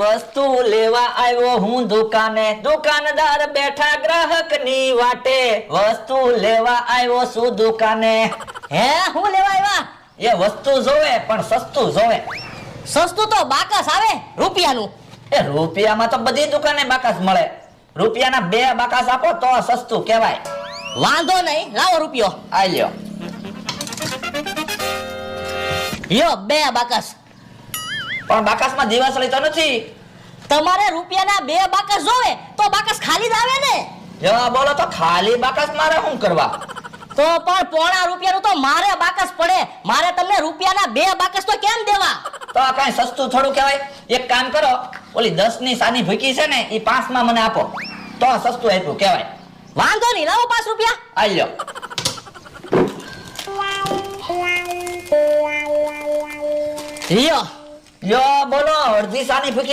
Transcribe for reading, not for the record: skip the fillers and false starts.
વસ્તુ લેવા આવ્યો હું દુકાને, દુકાનદાર બેઠા ગ્રાહકની વાટે, વસ્તુ લેવા આવ્યો છું દુકાને. હે હું લેવા આવ્યા? એ વસ્તુ જોવે પણ સસ્તું જોવે. સસ્તું તો બાકસ આવે રૂપિયાનું. એ રૂપિયામાં તો બધી દુકાને બાકસ મળે. રૂપિયાના 2 બાકસ આપો તો સસ્તું કહેવાય. વાંધો નહીં, લાવો રૂપિયો. આ લ્યો. લ્યો 2 બાકસ. પણ બાકસમાં દિવાસળી તો નથી. તમારે રૂપિયાના 2 બાકસ જોવે તો બાકસ ખાલી જ આવે ને. જો બોલો તો ખાલી બાકસ મારે શું કરવા? તો પણ પોણા રૂપિયાનું તો મારે બાકસ પડે. મારે તમને રૂપિયાના 2 બાકસ તો કેમ દેવા? તો આ કઈ સસ્તું થોડું કહેવાય? એક કામ કરો, ઓલી 10 ની સાની ભૂકી છે ને એ 5 માં મને આપો તો સસ્તું આપ્યું કહેવાય. વાંધો નહીં, લાવો 5 રૂપિયા. આ લ્યો. લ્યો લ્યો બોલો, અડધી સાની ભૂકી